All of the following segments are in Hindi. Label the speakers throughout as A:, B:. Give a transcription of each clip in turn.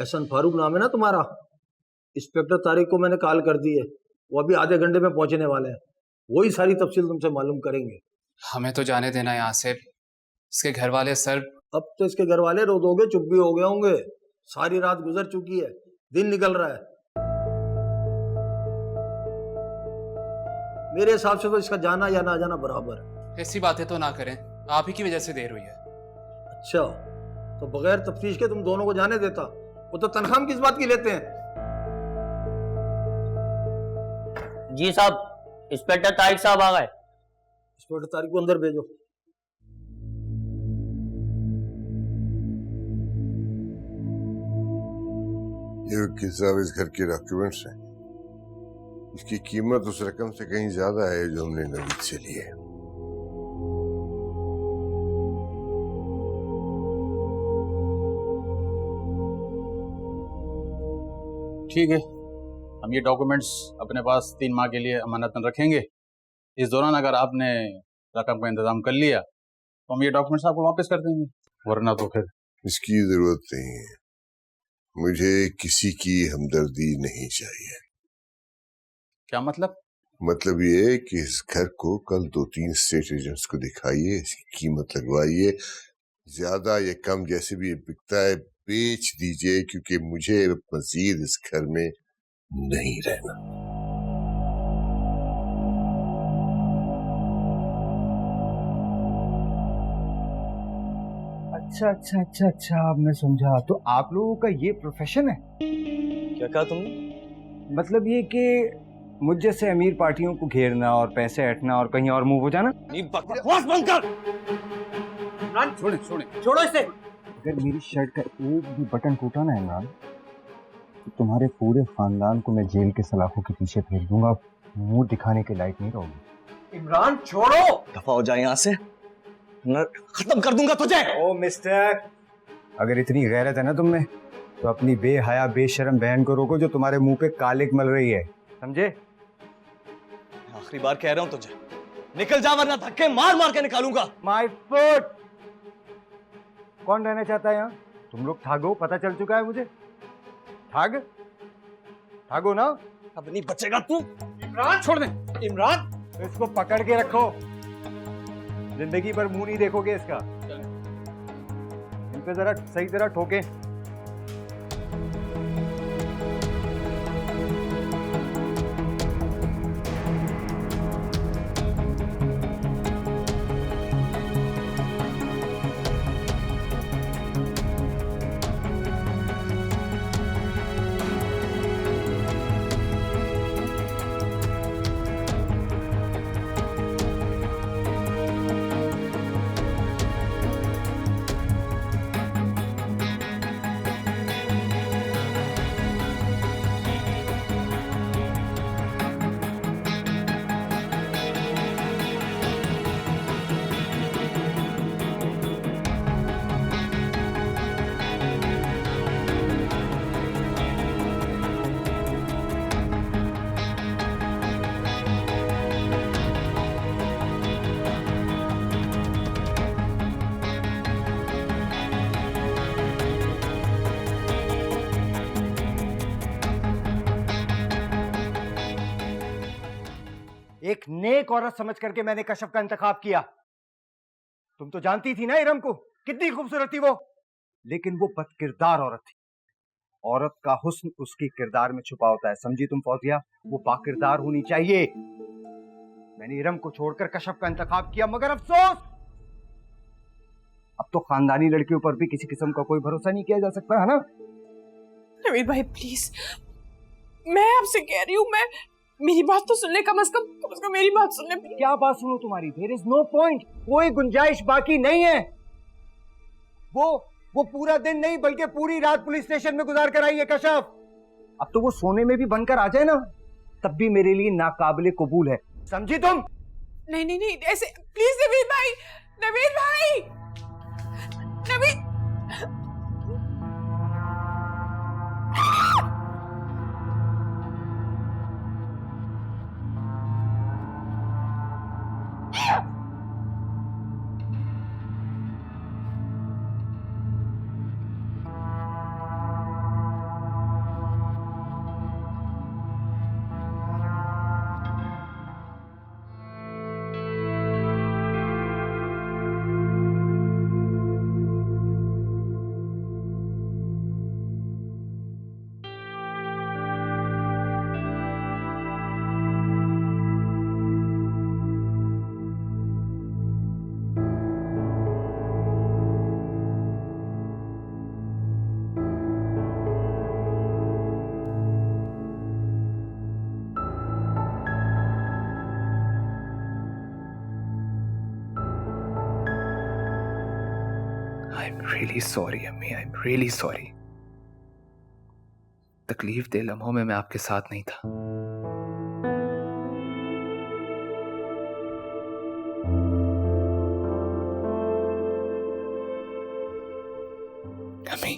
A: एहसन फारूक नाम है ना तुम्हारा? इंस्पेक्टर तारिक को मैंने कॉल कर दी है, वो अभी आधे घंटे में पहुंचने वाले हैं। वही सारी तफसील तुमसे मालूम करेंगे।
B: हमें तो जाने देना यहाँ से। इसके घर वाले सर।
A: अब तो इसके घर वाले रो दोगे चुप भी हो गए होंगे। सारी रात गुजर चुकी है, दिन निकल रहा है। मेरे हिसाब से तो इसका जाना या ना जाना बराबर है।
B: ऐसी बातें तो ना करें, आप ही की वजह से देर हुई है।
A: अच्छा, तो बगैर तफ्तीश के तुम दोनों को जाने देता? वो तो तनख्वाह किस बात की लेते हैं?
C: जी साहब, इंस्पेक्टर तारिक साहब आ गए।
A: इंस्पेक्टर तारिक को अंदर भेजो।
D: ये किताब इस घर के डॉक्यूमेंट्स हैं। इसकी कीमत उस रकम से कहीं ज्यादा है जो हमने नवीद से ली है।
E: ठीक है, हम ये डॉक्यूमेंट्स अपने पास 3 माह के लिए अमानतन रखेंगे। इस दौरान अगर आपने रकम का इंतजाम कर लिया तो हम ये डॉक्यूमेंट्स आपको वापस कर देंगे, वरना तो फिर।
D: इसकी जरूरत नहीं है, मुझे किसी की हमदर्दी नहीं चाहिए।
E: क्या मतलब?
D: मतलब ये है कि इस घर को कल 2-3 स्टेट एजेंट्स को दिखाइए, इसकी कीमत लगवाइए, ज्यादा या कम जैसे भी बिकता है बेच दीजिए, क्योंकि मुझे मजीद इस घर में नहीं रहना।
F: अच्छा, अब मैं समझा। तो आप लोगों का ये प्रोफेशन है?
C: क्या कहा तुमने?
F: मतलब ये कि मुझ जैसे अमीर पार्टियों को घेरना और पैसे हटना और कहीं और मूव हो जाना?
C: बकवास बंद कर।
E: इमरान छोड़े
C: छोड़ो इसे।
F: अगर मेरी शर्ट का एक भी बटन टूटा ना इमरान, तो तुम्हारे पूरे खानदान को मैं जेल के सलाखों के पीछे फेंक दूंगा। मुंह दिखाने के लायक नहीं रहोगे।
C: इमरान छोड़ो। दफा हो जाए यहाँ से, खत्म कर दूंगा तुझे।
F: ओ मिस्टर, अगर इतनी गैरत है ना तुम में, तो अपनी बेहया बेशरम बहन को रोको जो तुम्हारे मुंह पे कालिक मल रही है, समझे?
C: आखिरी बार कह रहा हूं तुझे, निकल जा वरना धक्के मार मार के निकालूंगा।
F: My foot. कौन रहना चाहता है यहाँ? तुम लोग ठागो, पता चल चुका है मुझे। ठागो ना।
C: अब नहीं बचेगा तू।
E: इमरान छोड़ दे।
C: इमरान
F: तो इसको पकड़ के रखो, जिंदगी भर मुंह नहीं देखोगे इसका। इन पे जरा सही तरह ठोके। एक नेक औरत समझ करके मैंने कशफ का इंतखाब किया। तुम तो जानती थी ना इरम को, कितनी खूबसूरत थी वो, लेकिन वो बदकिरदार औरत थी। औरत का हुस्न उसके किरदार में छुपा होता है, समझी तुम फौजिया? वो बाकिरदार होनी चाहिए। मैंने इरम को छोड़कर कशफ का इंतखाब किया, मगर अफसोस अब तो खानदानी लड़कियों पर भी किसी किस्म का कोई भरोसा नहीं किया जा सकता, है ना?
G: नवीद भाई प्लीज, मैं आपसे कह रही हूँ, मैं मेरी बात तो सुन ले, कम से कम मेरी बात सुन ले।
F: क्या बात सुनो तुम्हारी? देयर इज नो पॉइंट, कोई गुंजाइश बाकी नहीं है। वो पूरा दिन नहीं बल्कि पूरी रात पुलिस स्टेशन में गुजार कर आई है कशफ। अब तो वो सोने में भी बनकर आ जाए ना, तब भी मेरे लिए नाकाबिले कबूल है, समझी तुम?
G: नहीं ऐसे प्लीज नवीद भाई, Naveed
H: I am really sorry अम्मी, आई एम रियली सॉरी। तकलीफ दे लम्हों में मैं आपके साथ नहीं था। अम्मी,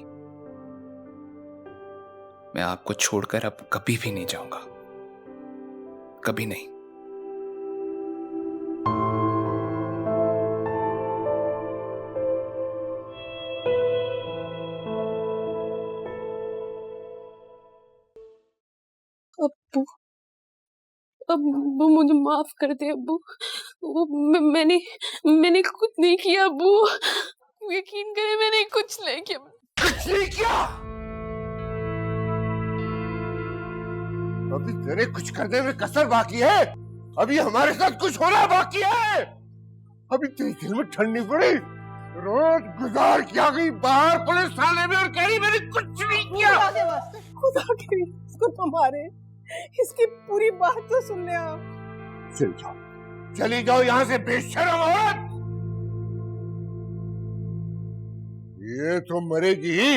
H: मैं आपको छोड़कर अब कभी भी नहीं जाऊंगा, कभी नहीं।
G: अब्बू, अब्बू मुझे माफ कर दे अब्बू। वो मैंने कुछ नहीं किया अब्बू, यकीन करें मैंने कुछ नहीं किया।
D: कुछ नहीं किया? अभी तेरे कुछ करने में कसर बाकी है, अभी हमारे साथ कुछ होना बाकी है। अभी तेरे दिल में ठंडी पड़ी, रोज गुजार किया गई बाहर पुलिस थाने में और कह रही मैंने कुछ नहीं किया।
G: खुदा के लिए इसको तो मारे, इसकी पूरी बात तो सुन ले आप।
D: चल जाओ, चली जाओ यहाँ से बेशर्म औरत। ये तो मरेगी ही,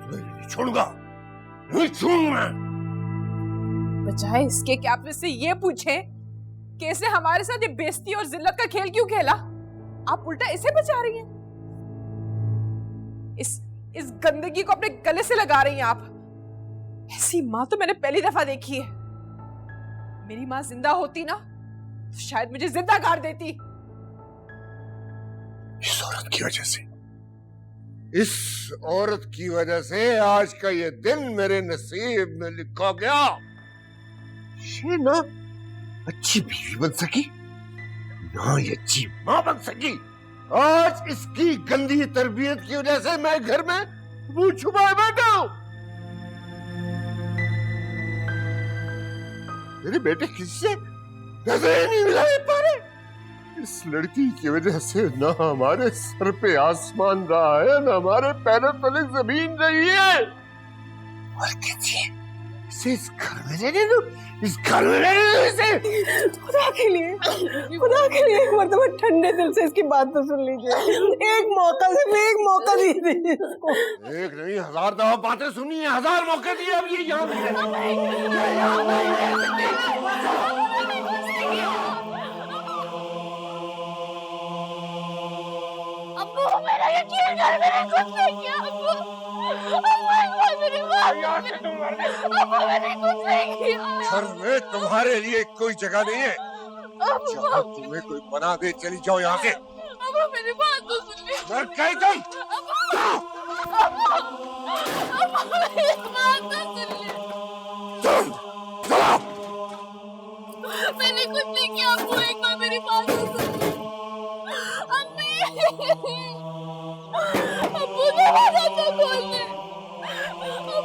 D: नहीं छोड़ूंगा, नहीं छोड़ूंगा।
G: बजाय इसके कि आप इससे ये पूछें कि इसने हमारे साथ ये बेइज्जती और जिल्लत का खेल क्यों खेला, आप उल्टा इसे बचा रही हैं। इस गंदगी को अपने गले से लगा रही हैं आप। ऐसी माँ तो मैंने पहली दफा देखी है। मेरी माँ जिंदा होती ना तो शायद मुझे जिंदा गाड़ देती।
D: इस औरत की वजह से, इस औरत की वजह से आज का ये दिन मेरे नसीब में लिखा गया। ये ना अच्छी बीवी बन सकी, ना ये अच्छी माँ बन सकी। आज इसकी गंदी तरबियत की वजह से मैं घर में मुंह छुपाए बैठा हूं। मेरे बेटे किससे नजर नहीं मिला पा रहे। इस लड़की की वजह से ना हमारे सर पे आसमान रहा है, ना हमारे पैरों तले जमीन रही है। और किसी इसे इस घर में रहने दो, इस घर में रहने दो इसे।
G: खुदा के लिए एक मर्तबा ठंडे दिल से इसकी बात तो सुन लीजिए। एक मौका, सिर्फ एक मौका दीजिए इसको।
D: एक नहीं 1000 दफा बातें सुनी है, 1000 मौके दिए। अब ये यहाँ
I: अब्बू, मेरा यकीन कर, मैंने कुछ नहीं किया अब्बू। मैंने कुछ नहीं किया।
D: घर में तुम्हारे लिए कोई जगह नहीं है, जहाँ तुम्हें कोई बना दे चली जाओ यहाँ से।
I: अब्बू मेरी बात तो सुन ली।
D: मर गई तुम।
I: मेरी बात तो सुन ली। मैंने कुछ नहीं किया अब्बू, एक बार मेरी बात तो सुन ली। अब्बू दरवाजा तो खोल दे,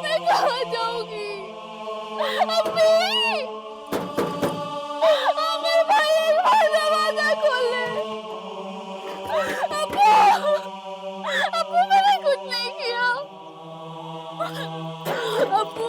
I: मैं कहाँ जाऊंगी? अम्मी, मेरे भाई एक बार दरवाजा खोल ले। अब्बू मैंने कुछ नहीं किया। अब्बू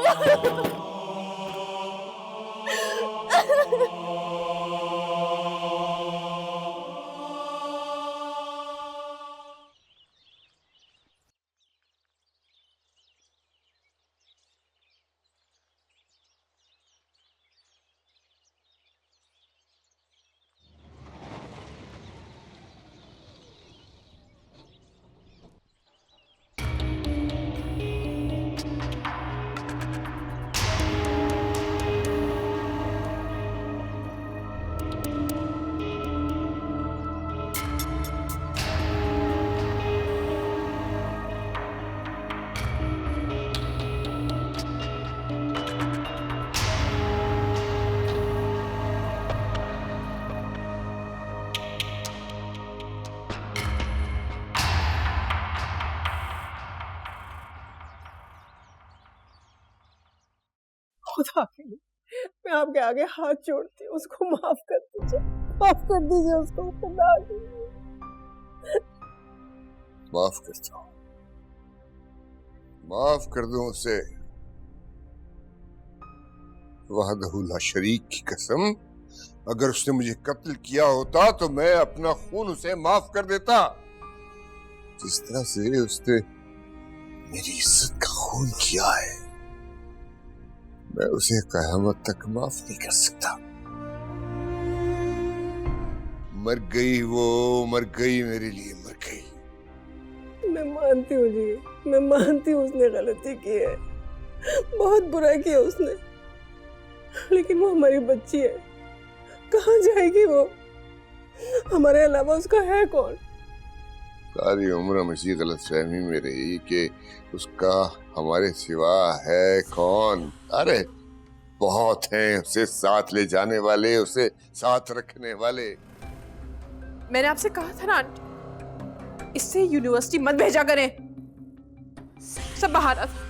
G: खुदा के लिए मैं आपके आगे हाथ जोड़ती हूँ, उसको माफ कर दीजिए, माफ कर दीजिए उसको। खुदा के लिए
D: माफ करता हूँ, माफ कर दूं उसे। वहदहू ला शरीक की कसम, अगर उसने मुझे कत्ल किया होता तो मैं अपना खून उसे माफ कर देता। जिस तरह से उसने मेरी इज्जत का खून किया है, मैं उसे कयामत तक माफ नहीं कर सकता। मर गई वो, मर गई मेरे लिए, मर गई।
G: मैं मानती हूँ जी, मैं मानती हूँ उसने गलती की है, बहुत बुरा किया उसने, लेकिन वो हमारी बच्ची है, कहाँ जाएगी वो? हमारे अलावा उसका है कौन?
D: सारी उम्र हम इसी गलतफहमी में रही कि उसका हमारे सिवा है कौन। अरे बहुत हैं उसे साथ ले जाने वाले, उसे साथ रखने वाले।
I: मैंने आपसे कहा था ना आंटी, इससे यूनिवर्सिटी मत भेजा करें। सब बहाना था।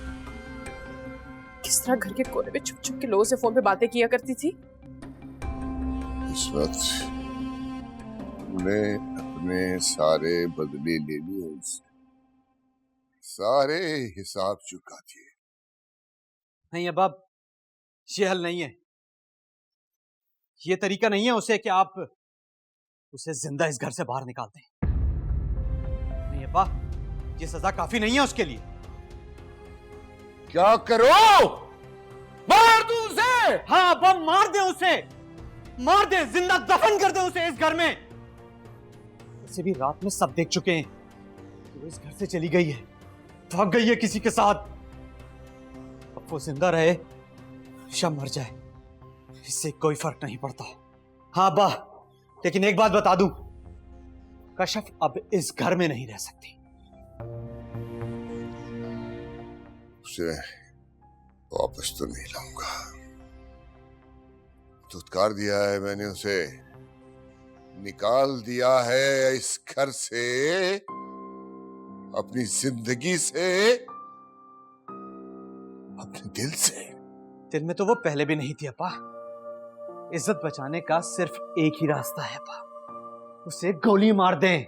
I: किस तरह घर के कोने में छुप छुप के लोगों से फोन पे बातें किया करती थी।
D: इस वक्त मैं अपने सारे बदले ले लिए उससे, सारे हिसाब चुका दिए।
J: नहीं अबाब, ये हल नहीं है, ये तरीका नहीं है उसे कि आप उसे जिंदा इस घर से बाहर निकाल दें। नहीं अब्बा, ये सजा काफी नहीं है उसके लिए।
D: क्या करो? मार दूं उसे?
J: हाँ अब्बा, मार दे उसे, मार दे, जिंदा दफन कर दे उसे इस घर में। उसे भी रात में सब देख चुके हैं कि वो इस घर से चली गई है, भाग गई है किसी के साथ। अब वो जिंदा रहे या मर जाए, इससे कोई फर्क नहीं पड़ता। हाँ अब्बा, लेकिन एक बात बता दूं, कशफ अब इस घर में नहीं रह सकती।
D: उसे वापस तो नहीं लाऊंगा, धुतकार दिया है मैंने उसे, निकाल दिया है इस घर से, अपनी जिंदगी से, अपने दिल से।
J: दिल में तो वो पहले भी नहीं थी अप्पा। इज्जत बचाने का सिर्फ एक ही रास्ता है अप्पा, उसे गोली मार दें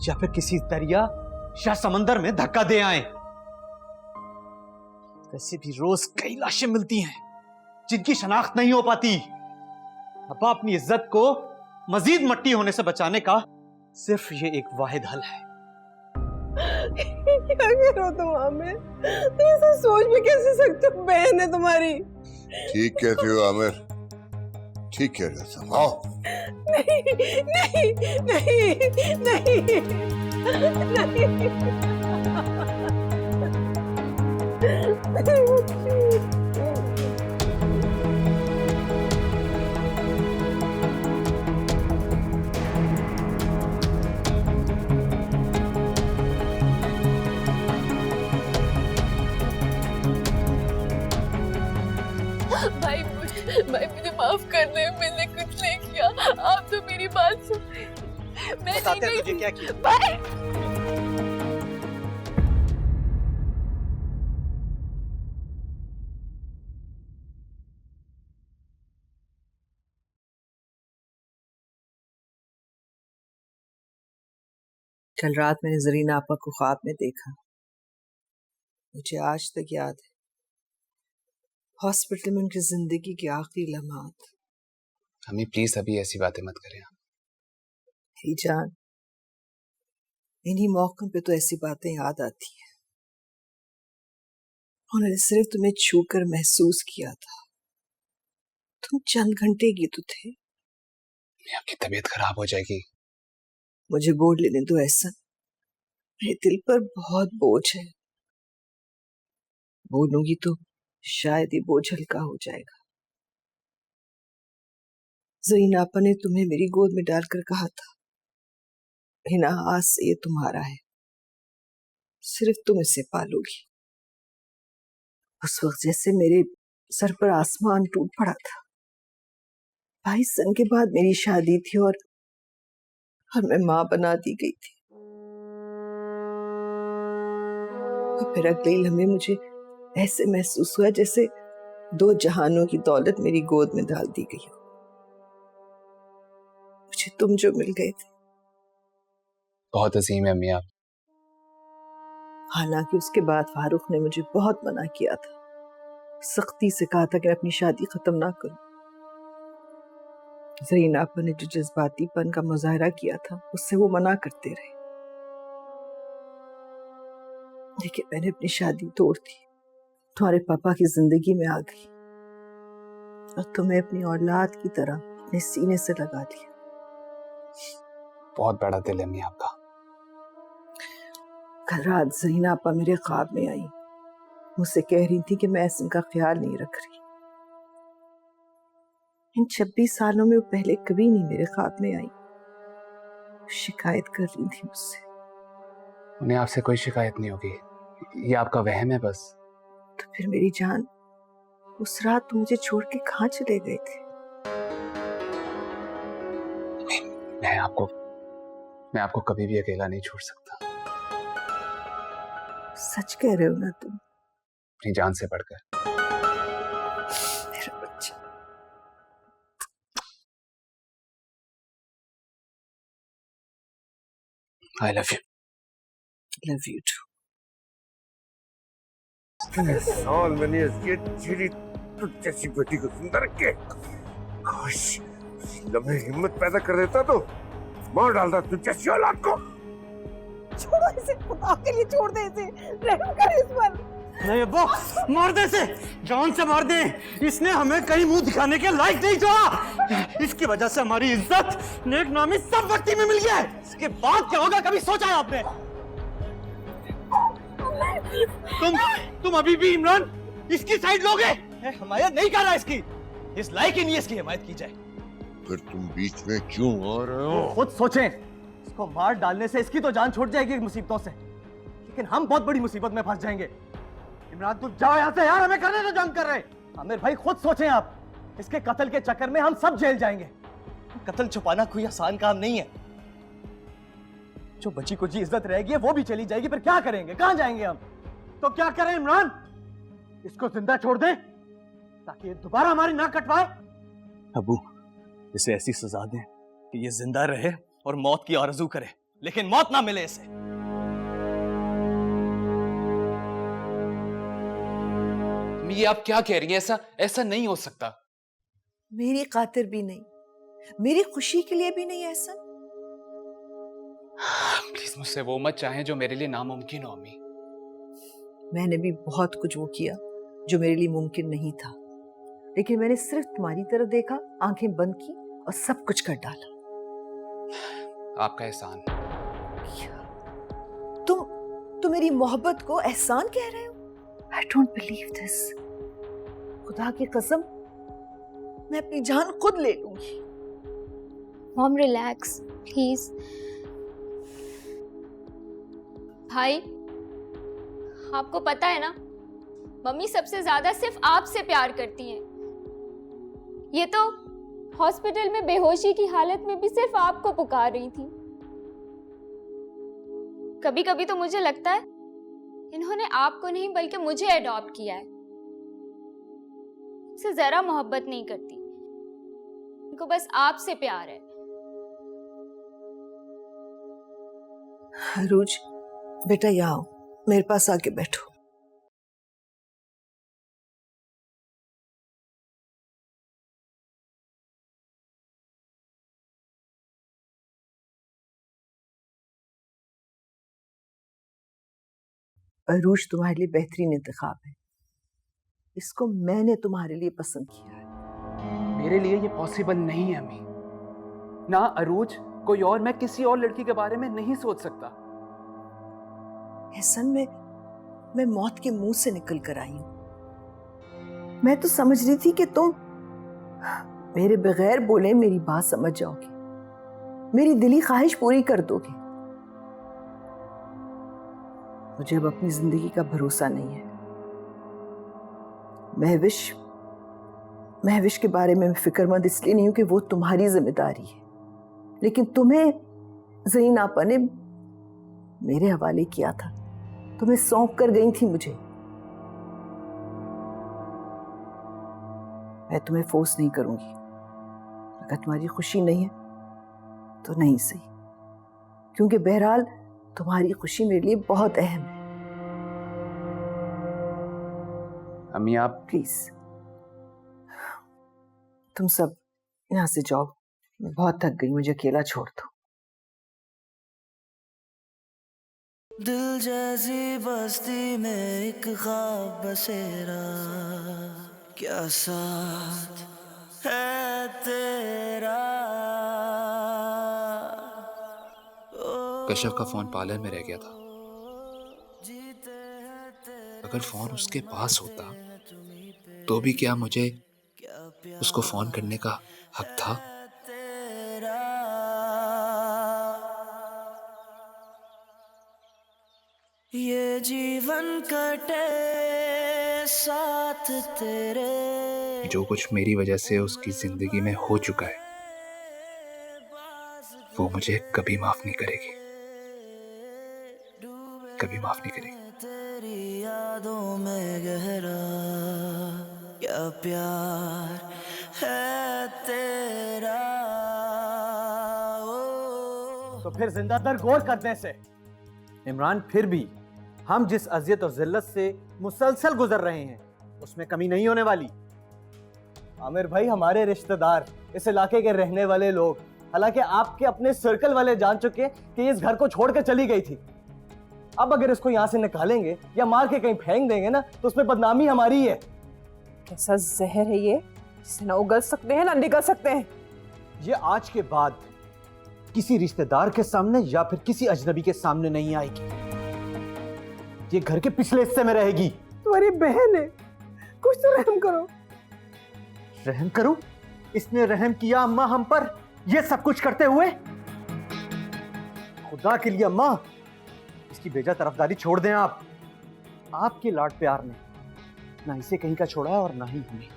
J: या फिर किसी दरिया या समंदर में धक्का दे आए। वैसे भी रोज कई लाशें मिलती हैं जिनकी शनाख्त नहीं हो पाती। अप्पा, अपनी इज्जत को मजीद मट्टी होने से बचाने का सिर्फ ये एक वाहिद हल है।
G: क्या कह रहे हो तुम आमिर? तुम ऐसा सोच भी कैसे सकते हो? बहन है तुम्हारी।
D: ठीक कहते हो आमिर, ठीक कह रहे हो। आओ।
G: नहीं नहीं नहीं नहीं भाई मुझे माफ कर दे, मैंने कुछ नहीं किया। आप तो मेरी बात सुन। मैं
J: बताते हैं तुझे क्या किया।
G: भाई
K: कल रात मैंने जरीना आपा को ख्वाब में देखा, मुझे आज तक याद है। हॉस्पिटल में उनकी जिंदगी के आखिरी लम्हात।
B: अम्मी प्लीज अभी ऐसी बातें मत करें।
K: मेरी जान, इन्हीं मौकों पे तो ऐसी बातें याद आती हैं। उन्होंने सिर्फ तुम्हें छूकर महसूस किया था, तुम चंद घंटे की तो थे।
B: आपकी तबीयत खराब हो जाएगी।
K: मुझे बोल लेने दो एहसन, मेरे दिल पर बहुत बोझ है। बोलूंगी तो शायद ये बोझ हल्का हो जाएगा। ज़रीना आपा ने तुम्हें मेरी गोद में डालकर कहा था, बिना आज से ये तुम्हारा है, सिर्फ तुम इसे पालोगी। उस वक्त जैसे मेरे सर पर आसमान टूट पड़ा था। 22 साल के बाद मेरी शादी थी और मैं मां बना दी गई थी। और फिर अगले लम्हे मुझे ऐसे महसूस हुआ जैसे 2 जहानों की दौलत मेरी गोद में डाल दी गई हो। मुझे तुम जो मिल गए थे।
B: बहुत अजीम है अम्मी आप।
K: हालांकि उसके बाद फारूक ने मुझे बहुत मना किया था, सख्ती से कहा था कि मैं अपनी शादी खत्म ना करूं। ज़रीना आपा ने जो जज्बातीपन का मुजाहरा किया था, उससे वो मना करते रहे। लेकिन मैंने अपनी शादी तोड़ दी, तुम्हारे पापा की जिंदगी में आ गई और तुम्हें अपनी औलाद की तरह अपने सीने से लगा लिया।
B: बहुत बड़ा दिल है अम्मी आपका।
K: कल रात ज़रीना आपा मेरे ख्वाब में आई, मुझसे कह रही थी कि मैं एहसन का ख्याल नहीं रख रही। इन 26 सालों में वो पहले कभी नहीं मेरे ख्वाब में आई। शिकायत कर रही थी मुझसे।
B: उन्हें आपसे कोई शिकायत नहीं होगी, ये आपका वहम है बस।
K: तो फिर मेरी जान, उस रात तुम मुझे छोड़ के कहाँ चले गए थे?
B: मैं आपको कभी भी अकेला नहीं छोड़ सकता।
K: सच कह रहे हो ना तुम?
B: अपनी जान से बढ़कर।
K: मेरा बच्चा।
B: I love you.
K: Love you too.
D: साल मैंने इसकी चिड़ी तुझ जैसी बेटी को जिंदा रखे। काश उसी लम्हे हिम्मत पैदा कर देता तो मार डालता तुझ जैसी औलाद को।
G: छोड़ो इसे, खुदा के लिए छोड़ दे इसे, रहम कर इस पर।
J: नहीं अब्बा, मार दे इसे, जान से मार दे। इसने हमें कहीं मुंह दिखाने के लायक नहीं छोड़ा। इसकी वजह से हमारी इज्जत, नेक नामी सब वक्ती में मिल गया है। इसके बाद क्या होगा कभी सोचा है आपने? तुम अभी भी इमरान इसकी साइड लोगे?
C: हिमायत नहीं कर रहा इसकी, इस लायक ही नहीं इसकी हिमायत की जाए।
D: फिर तुम बीच में क्यों आ रहे हो?
C: खुद सोचें, इसको मार डालने से इसकी तो जान छूट जाएगी मुसीबतों से, लेकिन हम बहुत बड़ी मुसीबत में फंस जाएंगे।
J: इमरान तुम जाओ यहाँ से यार, हमें करने तो जंग कर रहे।
C: आमिर भाई खुद सोचें आप, इसके कत्ल के चक्कर में हम सब जेल जाएंगे। कत्ल छुपाना कोई आसान काम नहीं है। जो बची कुची इज्जत रहेगी वो भी चली जाएगी, फिर क्या करेंगे, कहां जाएंगे हम?
J: तो क्या करें इमरान? इसको जिंदा छोड़ दें ताकि ये दोबारा हमारी नाक कटवाए?
C: अबू, इसे ऐसी सजा दें कि ये जिंदा रहे और मौत की आरज़ू करे, लेकिन मौत ना मिले इसे।
B: ये आप क्या कह रही हैं? ऐसा नहीं हो सकता।
K: मेरी खातिर भी नहीं, मेरी खुशी के लिए भी नहीं एहसन।
B: प्लीज मुझसे वो मत चाहें जो मेरे लिए नामुमकिन हो अम्मी।
K: मैंने भी बहुत कुछ वो किया जो मेरे लिए मुमकिन नहीं था, लेकिन मैंने सिर्फ तुम्हारी तरफ देखा, आंखें बंद की और सब कुछ कर डाला।
B: आपका एहसान।
K: तुम मेरी मोहब्बत को एहसान कह रहे हो? I don't believe this. खुदा की कसम, मैं अपनी जान खुद ले लूंगी।
L: Mom relax please. भाई, आपको पता है ना, मम्मी सबसे ज्यादा सिर्फ आपसे प्यार करती हैं। ये तो हॉस्पिटल में बेहोशी की हालत में भी सिर्फ आपको पुकार रही थी। कभी कभी तो मुझे लगता है इन्होंने आपको नहीं बल्कि मुझे अडॉप्ट किया है। मुझसे जरा मोहब्बत नहीं करती, इनको बस आपसे प्यार है।
K: अरूज बेटा, यहाँ आओ, मेरे पास आके बैठो। अरूज तुम्हारे लिए बेहतरीन इंतखाब है। इसको मैंने तुम्हारे लिए पसंद किया है।
H: मेरे लिए ये पॉसिबल नहीं है अम्मी। ना अरूज, कोई और, मैं किसी और लड़की के बारे में नहीं सोच सकता।
K: एहसन, मैं मौत के मुंह से निकल कर आई हूं। मैं तो समझ रही थी कि तुम मेरे बगैर बोले मेरी बात समझ जाओगे, मेरी दिली ख्वाहिश पूरी कर दोगे। मुझे अब अपनी जिंदगी का भरोसा नहीं है। महविश के बारे में मैं फिक्रमंद इसलिए नहीं हूं कि वो तुम्हारी जिम्मेदारी है, लेकिन तुम्हें ज़रीना आपा ने मेरे हवाले किया था, तुम्हें सौंप कर गई थी मुझे। मैं तुम्हें फोर्स नहीं करूंगी। अगर तुम्हारी खुशी नहीं है तो नहीं सही, क्योंकि बहरहाल तुम्हारी खुशी मेरे लिए बहुत अहम है।
H: अम्मी आप
K: प्लीज तुम सब यहाँ से जाओ, मैं बहुत थक गई, मुझे अकेला छोड़ दो।
M: दिल जैसी बस्ती में एक ख्वाब बसेरा, क्या साथ है तेरा।
B: कश्यप का फोन पार्लर में रह गया था। अगर फोन उसके पास होता तो भी क्या मुझे उसको फोन करने का हक था?
M: ये जीवन कटे साथ तेरे।
B: जो कुछ मेरी वजह से उसकी जिंदगी में हो चुका है वो मुझे कभी माफ नहीं करेगी, कभी माफ नहीं करेगी।
M: तेरी यादों में गहरा क्या प्यार है तेरा।
C: तो फिर जिंदा दर गौर करने से इमरान, फिर भी हम जिस अजियत और जिल्लत से मुसलसल गुजर रहे हैं उसमें कमी नहीं होने वाली। आमिर भाई, हमारे रिश्तेदार, इस इलाके के रहने वाले लोग, हालांकि आपके अपने सर्कल वाले जान चुके कि इस घर को छोड़ के चली गई थी। अब अगर इसको यहां से निकालेंगे या मार के कहीं फेंक देंगे ना तो उसमें बदनामी हमारी है।
I: कैसा जहर है ये, जिसे ना उगल सकते हैं ना निकल सकते हैं।
C: ये आज के बाद किसी रिश्तेदार के सामने या फिर किसी अजनबी के सामने नहीं आएगी। ये घर के पिछले हिस्से में रहेगी।
G: तुम्हारी बहन है, कुछ तो रहम करो।
C: रहम करो? इसने रहम किया अम्मा हम पर, ये सब कुछ करते हुए? खुदा के लिए अम्मा, इसकी बेजा तरफदारी छोड़ दें आप। आपके लाड प्यार ने ना इसे कहीं का छोड़ा है और ना ही हमें।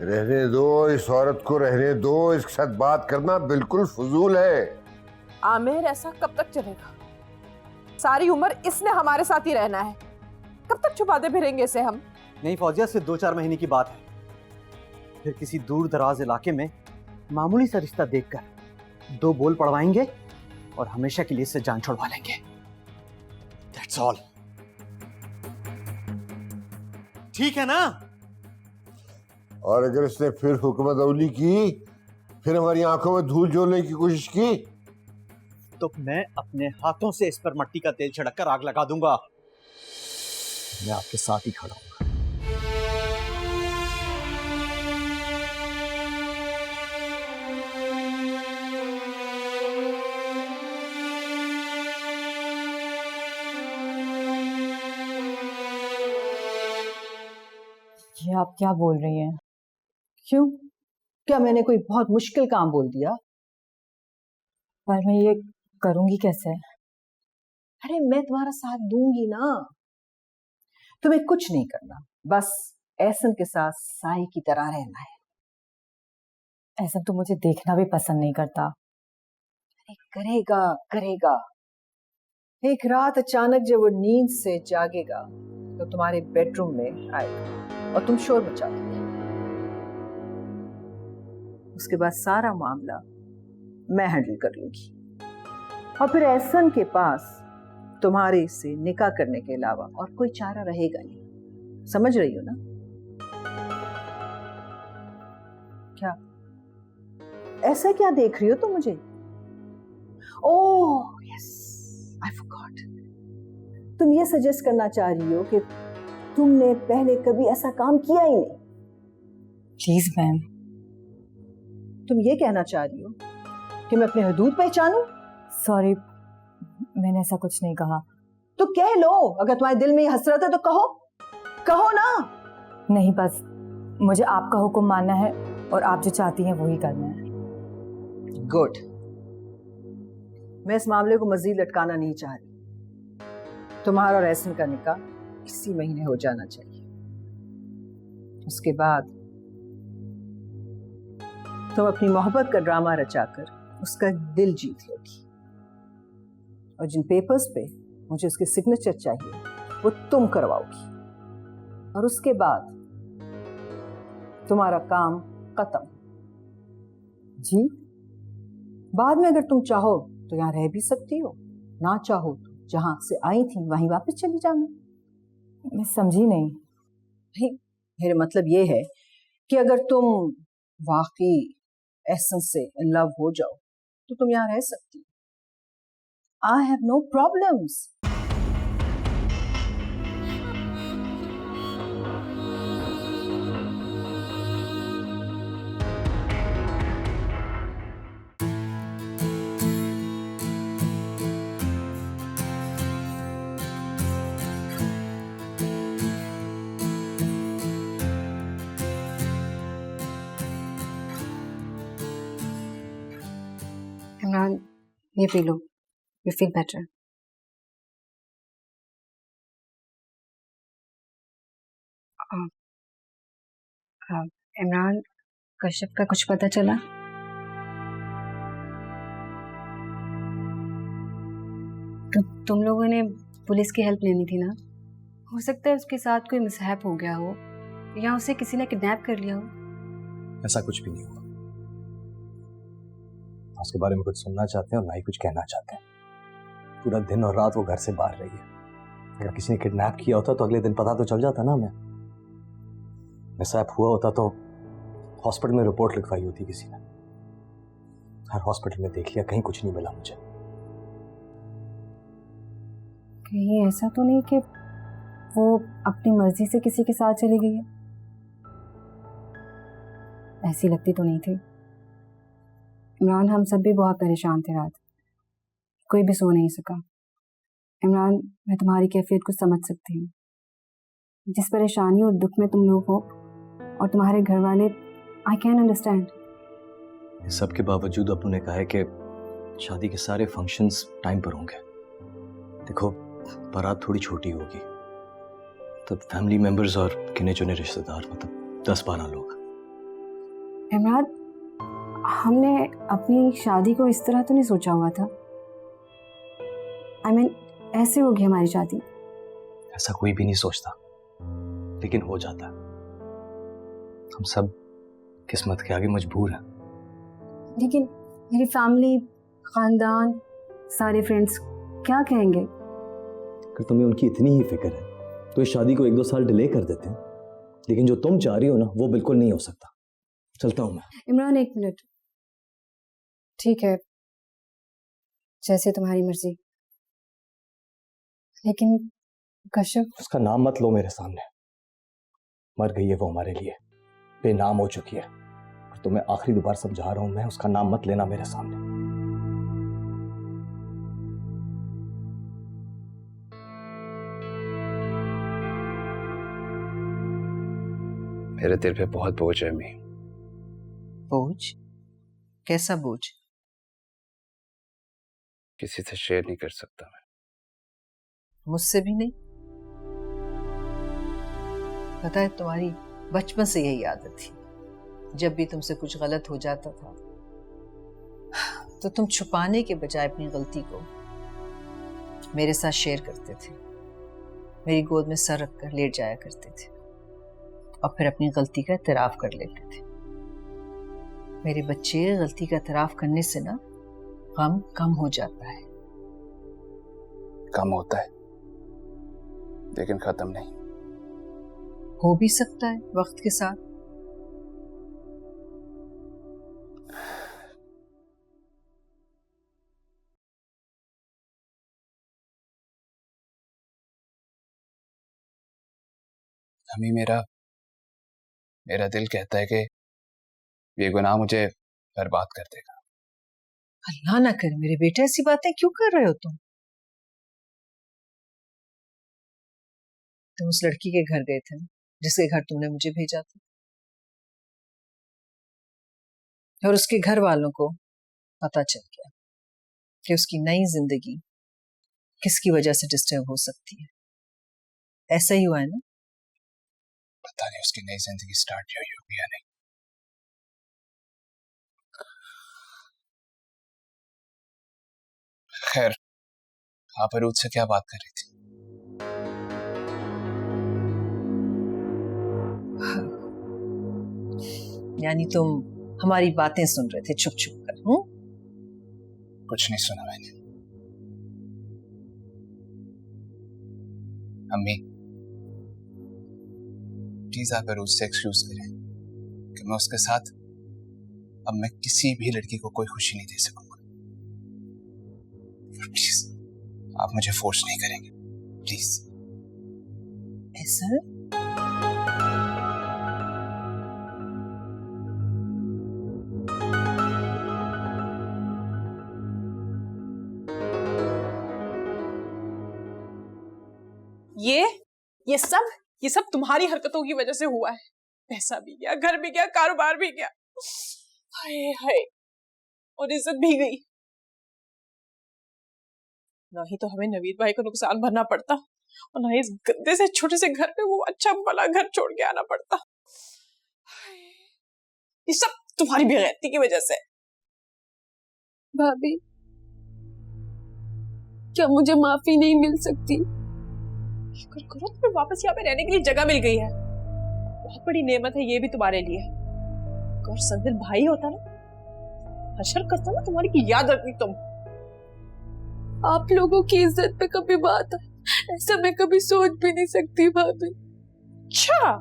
D: रहने दो इस औरत को, रहने दो। इसके साथ बात करना बिल्कुल फजूल है।
I: आमिर, ऐसा कब तक चलेगा? सारी उम्र इसने हमारे साथ ही रहना है, कब तक छुपाते फिरेंगे इसे हम?
C: नहीं फौजिया, सिर्फ 2-4 महीने की बात है। फिर किसी दूर दराज इलाके में मामूली सा रिश्ता देखकर 2 बोल पड़वाएंगे और हमेशा के लिए इससे जान छुड़वा लेंगे। That's all. ठीक है ना?
D: और अगर इसने फिर हुकूमत अवली की, फिर हमारी आंखों में धूल झोलने की कोशिश की,
C: तो मैं अपने हाथों से इस पर मट्टी का तेल छिड़ककर आग लगा दूंगा। मैं आपके साथ ही खड़ा हूं।
K: ये आप क्या बोल रही हैं? क्यों? क्या मैंने कोई बहुत मुश्किल काम बोल दिया?
N: पर मैं ये करूंगी कैसे?
K: अरे मैं तुम्हारा साथ दूंगी ना। तुम्हें कुछ नहीं करना, बस एहसन के साथ साई की तरह रहना है।
N: ऐसा तो मुझे देखना भी पसंद नहीं करता।
K: अरे करेगा करेगा। एक रात अचानक जब वो नींद से जागेगा तो तुम्हारे बेडरूम में आएगा और तुम शोर मचा दोगे। उसके बाद सारा मामला मैं हैंडल कर लूंगी और फिर एहसन के पास तुम्हारे से निकाह करने के अलावा और कोई चारा रहेगा नहीं। समझ रही हो ना? क्या ऐसा क्या देख रही हो तुम मुझे? Oh yes, I forgot. तुम ये सजेस्ट करना चाह रही हो कि तुमने पहले कभी ऐसा काम किया ही नहीं।
N: Please ma'am.
K: तुम ये कहना चाह रही हो कि मैं अपने हदूद पहचानूं?
N: सॉरी, मैंने ऐसा कुछ नहीं कहा।
K: तो कह लो, अगर तुम्हारे दिल में ये हसरत है तो कहो, कहो ना।
N: नहीं, बस मुझे आपका हुक्म मानना है और आप जो चाहती हैं वही करना है।
K: गुड। मैं इस मामले को मजीद लटकाना नहीं चाह रही। तुम्हारा और एहसन का निकाह इसी महीने हो जाना चाहिए। उसके बाद तुम अपनी मोहब्बत का ड्रामा रचाकर उसका दिल जीत लोगी और जिन पेपर्स पे मुझे उसके सिग्नेचर चाहिए वो तुम करवाओगी और उसके बाद तुम्हारा काम खत्म। जी, बाद में अगर तुम चाहो तो यहाँ रह भी सकती हो, ना चाहो तो जहां से आई थी वहीं वापस चली जाना।
N: मैं समझी नहीं।
K: नहीं, मेरा मतलब ये है कि अगर तुम वाकई एहसन से इन लव हो जाओ तो तुम यहाँ रह सकती हो। I have no problems.
O: Imran, ये पी लो, you feel better. Imran, Kashyap का कुछ पता चला? तो तुम लोगों ने पुलिस की हेल्प लेनी थी ना? हो सकता है उसके साथ कोई मिसहैप हो गया हो या उसे किसी ने किडनैप कर लिया हो।
C: ऐसा कुछ भी नहीं हुआ। उसके बारे में कुछ सुनना चाहते हैं और ना ही कुछ कहना चाहते हैं। पूरा दिन और रात वो घर से बाहर रही है। अगर किसी ने किडनैप किया होता तो अगले दिन पता तो चल जाता ना हमें। मिसहैप हुआ होता तो हॉस्पिटल में रिपोर्ट लिखवाई होती किसी ने। हर हॉस्पिटल में देख लिया, कहीं कुछ नहीं मिला मुझे।
N: कहीं ऐसा तो नहीं कि वो अपनी मर्जी से किसी के साथ चली गई है? ऐसी लगती तो नहीं थी। इमरान, हम सब भी बहुत परेशान थे रात, कोई भी सो नहीं सका। इमरान, मैं तुम्हारी कैफियत को समझ सकती हूँ। जिस परेशानी और दुख में तुम लोग हो और तुम्हारे घर वाले, आई कैन अंडरस्टैंड।
C: इस सब के बावजूद अप्पू ने कहा है कि शादी के सारे फंक्शंस टाइम पर होंगे। देखो, बारात थोड़ी छोटी होगी तो फैमिली मेंबर्स और गिने चुने रिश्तेदार, मतलब 10-12 लोग।
N: इमरान, हमने अपनी शादी को इस तरह तो नहीं सोचा हुआ था। I mean, ऐसे होगी हमारी शादी।
C: ऐसा कोई भी नहीं सोचता, लेकिन हो जाता है। हम सब किस्मत के आगे मजबूर हैं।
N: लेकिन मेरी फैमिली, खानदान, सारे फ्रेंड्स क्या कहेंगे?
C: अगर तुम्हें उनकी इतनी ही फिक्र है तो इस शादी को 1-2 साल डिले कर देते हैं, लेकिन जो तुम चाह रही हो ना, वो बिल्कुल नहीं हो सकता। चलता हूं मैं।
N: इमरान, 1 मिनट। ठीक है, जैसे तुम्हारी मर्जी, लेकिन कश्यप।
C: उसका नाम मत लो मेरे सामने। मर गई है वो हमारे लिए, बेनाम हो चुकी है। और तुम्हें आखिरी बार समझा रहा हूं मैं, उसका नाम मत लेना मेरे सामने।
B: मेरे दिल पे बहुत बोझ है अम्मी।
K: बोझ? कैसा बोझ?
B: किसी से शेयर नहीं कर सकता मैं।
K: मुझसे भी नहीं? पता है, तुम्हारी बचपन से यही आदत थी। जब भी तुमसे कुछ गलत हो जाता था तो तुम छुपाने के बजाय अपनी गलती को मेरे साथ शेयर करते थे। मेरी गोद में सर रखकर लेट जाया करते थे और फिर अपनी गलती का एतराफ कर लेते थे। मेरे बच्चे, गलती का एतराफ करने से ना गम कम हो जाता है।
B: कम होता है लेकिन खत्म नहीं।
K: हो भी सकता है वक्त के साथ।
B: अम्मी, मेरा दिल कहता है कि ये गुनाह मुझे बर्बाद कर देगा।
K: अल्लाह ना करे मेरे बेटे, ऐसी बातें क्यों कर रहे हो तुम? तुम उस लड़की के घर गए थे जिसके घर तुमने मुझे भेजा था, और उसके घर वालों को पता चल गया कि उसकी नई जिंदगी किसकी वजह से डिस्टर्ब हो सकती है। ऐसा ही हुआ है ना?
B: पता नहीं उसकी नई जिंदगी स्टार्ट हुई होगी या नहीं। खैर, आप अरूद से क्या बात कर रही थी?
K: यानी तुम हमारी बातें सुन रहे थे छुप छुप कर?
B: कुछ नहीं सुना मैंने। अम्मी, प्लीज आप अरूज से एक्सक्यूज करें कि मैं उसके साथ अब मैं किसी भी लड़की को कोई खुशी नहीं दे सकूंगा। प्लीज, आप मुझे फोर्स नहीं करेंगे, प्लीज।
K: ऐसा?
I: ये सब तुम्हारी हरकतों की वजह से हुआ है। पैसा भी गया, घर भी गया, कारोबार भी गया, हाय हाय, और इज्जत भी गई। ना ही तो हमें नवीद भाई को नुकसान भरना पड़ता और ना ही इस गंदे से छोटे से घर में वो अच्छा भला घर छोड़ के आना पड़ता। ये सब तुम्हारी बेगैरती की वजह से।
G: भाभी, क्या मुझे माफी नहीं मिल सकती?
I: शुक्र करो तुम्हें वापस यहाँ पे रहने के लिए जगह मिल गई है। बहुत बड़ी नेमत है ये भी तुम्हारे लिए। अगर संदिल भाई होता ना, हशर करता ना तुम्हारी की याद रखनी तुम।
G: आप लोगों की इज्जत पे कभी बात है, ऐसा मैं कभी सोच भी नहीं सकती भाभी।
I: अच्छा,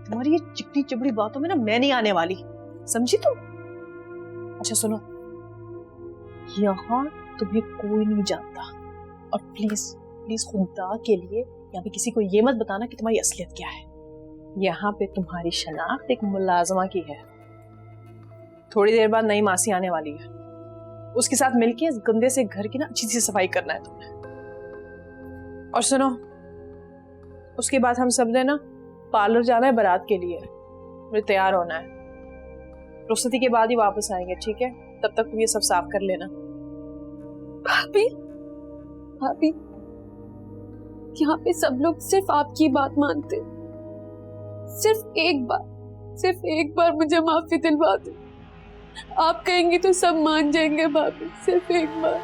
I: तुम्हारी ये चिकनी चिबड़ी बातों में ना मैं नहीं आने वाली, समझी तुम? अच्छा सुनो, यहाँ तुम्हें कोई नहीं जानता और प्लीज प्लीज खुदा के लिए यहाँ पे किसी को ये मत बताना कि तुम्हारी असलियत क्या है। यहाँ पे तुम्हारी शनाख्त एक मुलाजमा की है। थोड़ी देर बाद नई मासी आने वाली है, उसके साथ मिलके इस गंदे से घर की ना अच्छी सी सफाई करना है तुम्हें। और सुनो, उसके बाद हम सब ने ना पार्लर जाना है बारात के लिए, मुझे तैयार होना है। रुखसती के बाद ही वापस आएंगे, ठीक है? तब तक तुम ये सब साफ कर लेना।
G: भाभी, भाभी, यहाँ पे सब लोग सिर्फ आपकी बात मानते। सिर्फ एक बार मुझे माफी दिलवा दो। आप कहेंगी तो सब मान जाएंगे भाभी, सिर्फ एक बार।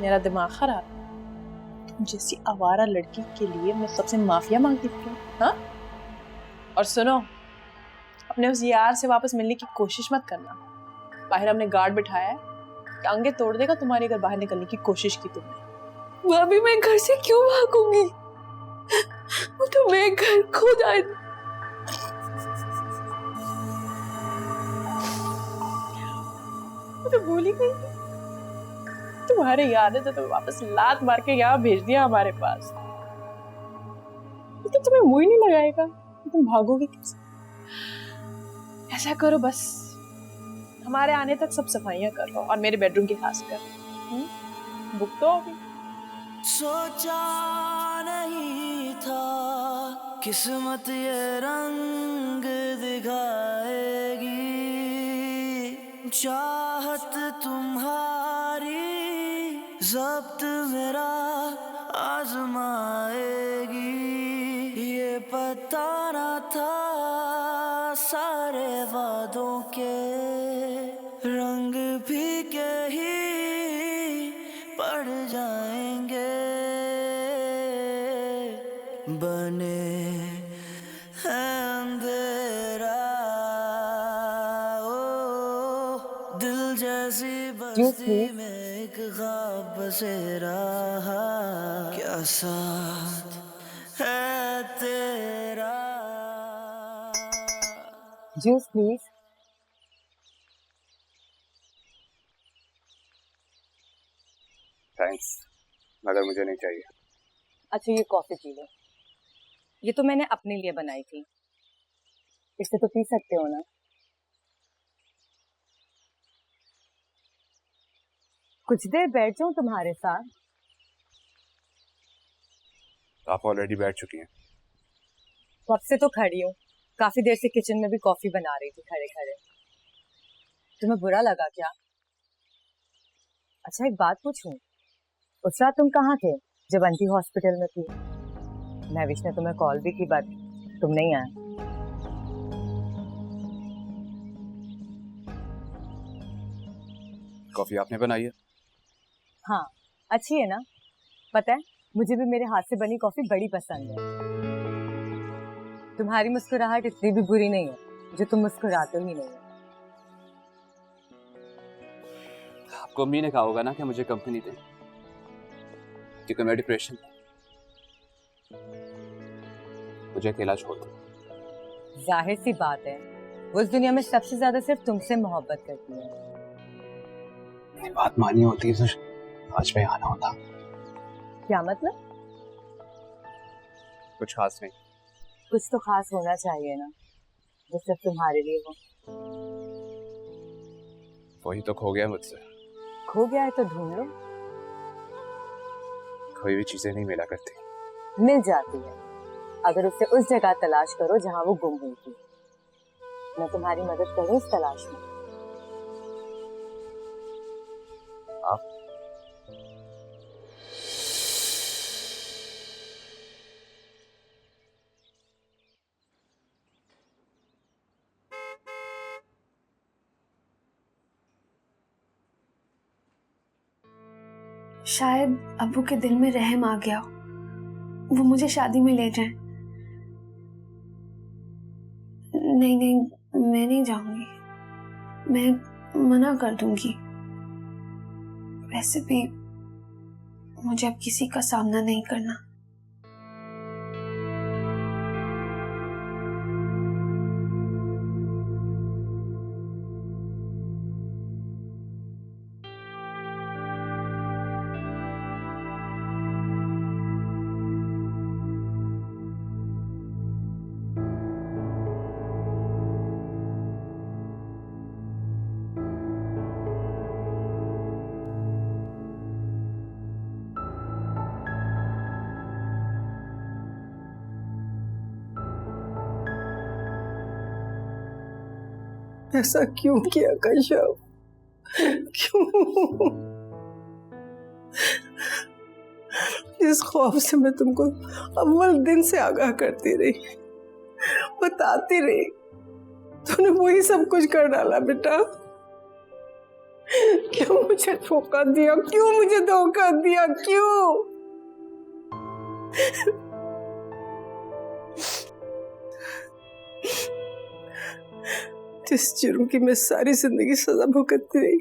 I: मेरा दिमाग खराब। तुम जैसी आवारा लड़की के लिए मैं सबसे माफिया मांगती थी, हाँ? और सुनो, अपने उस यार से वापस मिलने की कोशिश मत करना। बाहर हमने गार्ड बिठाया है, टांगे तोड़ देगा तुम्हारी अगर बाहर निकलने की कोशिश की तुमने।
G: भाभी, मैं घर से क्यों भागूंगी? वो तो मैं घर खुद आई।
I: तो भूल ही गई तुम्हारे याद है तो तुम्हें वापस लात मार के यहाँ भेज दिया हमारे पास। लेकिन तुम्हें मुंह ही नहीं लगाएगा, तुम भागोगी कैसे? ऐसा करो, बस हमारे आने तक सब सफाइयां कर लो और मेरे बेडरूम की खास कर बुक तो होगी।
M: सोचा नहीं था किस्मत ये रंग दिखाएगी, चाहत तुम्हारी ज़ब्त मेरा आजमाएगी। ये पता ना था सारे वादों के रंग फीके ही पड़ जाएंगे। बने हैं अंधेरा ओ दिल जैसी बस्ती में एक ख्वाब बसेरा, क्या साथ है तेरा।
P: Juice please.
Q: थैंक्स मगर मुझे नहीं चाहिए।
P: अच्छा ये कॉफी पी लो, ये तो मैंने अपने लिए बनाई थी, इसे तो पी सकते हो ना। कुछ देर बैठ जाऊं तुम्हारे साथ?
Q: आप ऑलरेडी बैठ चुकी हैं।
P: कब से तो खड़ी हूँ, काफी देर से किचन में भी कॉफी बना रही थी खड़े खड़े। तुम्हें बुरा लगा क्या? अच्छा एक बात पूछूं, उस रात तुम कहाँ थे जब आंटी हॉस्पिटल में थी? महविश ने तुम्हें कॉल भी की बट तुम नहीं आए।
Q: कॉफी आपने बनाई है?
P: हाँ अच्छी है ना। पता है मुझे भी मेरे हाथ से बनी कॉफी बड़ी पसंद है। तुम्हारी मुस्कुराहट इतनी भी बुरी नहीं है जो तुम मुस्कुराते ही नहीं हो।
Q: आपको अम्मी ने कहा होगा ना कि मुझे कंपनी दे, क्योंकि मैं डिप्रेशन मुझे अकेला छोड़ दो।
P: जाहिर सी बात है वो इस दुनिया में सबसे ज्यादा सिर्फ तुमसे मोहब्बत करती है।
Q: बात मानी होती तो आज में आना होता।
P: क्या मतलब?
Q: कुछ खास नहीं।
P: कुछ तो खास होना चाहिए ना जो सिर्फ तुम्हारे लिए हो।
Q: वही तो खो गया मुझसे।
P: खो गया है तो ढूंढ लो।
Q: कोई भी चीजें नहीं मिला करती।
P: मिल जाती है अगर उसे उस जगह तलाश करो जहां वो गुम हुई थी। मैं तुम्हारी मदद करूं इस तलाश में।
Q: आप
O: शायद अब्बू के दिल में रहम आ गया हो, वो मुझे शादी में ले जाएं। नहीं नहीं, मैं नहीं जाऊंगी, मैं मना कर दूंगी। वैसे भी मुझे अब किसी का सामना नहीं करना।
G: ऐसा क्यों किया कश्यप, क्यों? जिस खौफ से मैं तुमको अव्वल दिन से आगाह करती रही, बताती रही, तूने वही सब कुछ कर डाला बेटा। क्यों मुझे धोखा दिया, क्यों मुझे धोखा दिया, क्यों? जिस जुर्म की मैं सारी जिंदगी सजा भुगतती रही,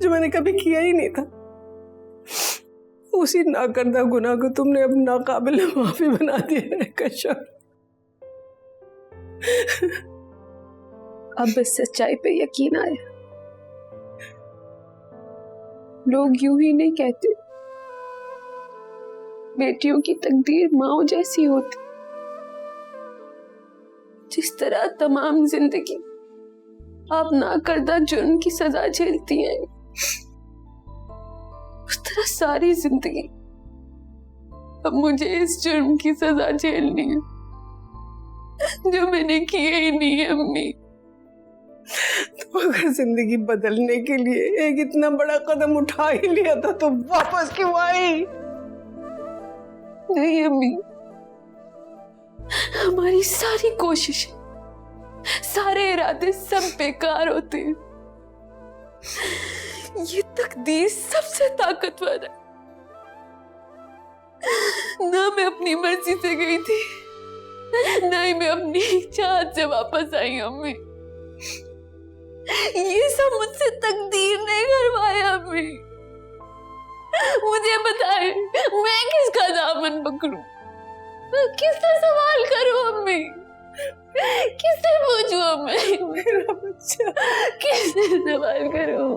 G: जो मैंने कभी किया ही नहीं था, उसी नाकर्दा गुनाह को तुमने अब नाकाबिल माफी बना दिया है कश्यप। अब इस सच्चाई पे यकीन आया, लोग यूं ही नहीं कहते, बेटियों की तकदीर माओ जैसी होती। जिस तरह तमाम जिंदगी आप नाकर्दा जुर्म की सजा झेलती हैं, उस तरह सारी जिंदगी अब मुझे इस जुर्म की सजा झेलनी है जो मैंने किए ही नहीं है। अम्मी, तो अगर जिंदगी बदलने के लिए एक इतना बड़ा कदम उठा ही लिया था तो वापस क्यों आई? नहीं अम्मी, हमारी सारी कोशिशें, सारे इरादे सब बेकार होते हैं। ये तकदीर सबसे ताकतवर है। ना मैं अपनी मर्जी से गई थी, ना ही मैं अपनी चाहत से वापस आई। अम्मी, ये सब मुझसे तकदीर ने करवाया। अम्मी, मुझे बताए मैं किसका दामन पकड़ूं, किससे सवाल करूं? अम्मी, किससे पूछूं? मैं मेरा बच्चा, किससे सवाल करूं?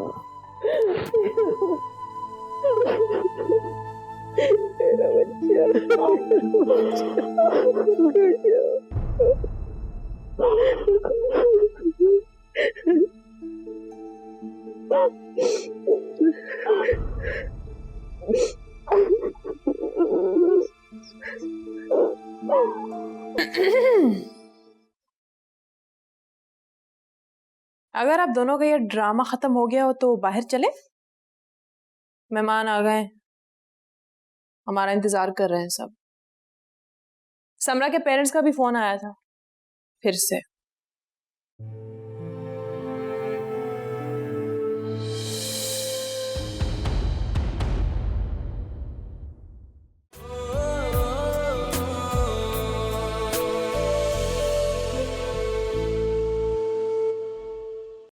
G: मेरा
I: अगर आप दोनों का ये ड्रामा खत्म हो गया हो तो बाहर चले, मेहमान आ गए, हमारा इंतजार कर रहे हैं सब। समरा के पेरेंट्स का भी फोन आया था फिर से।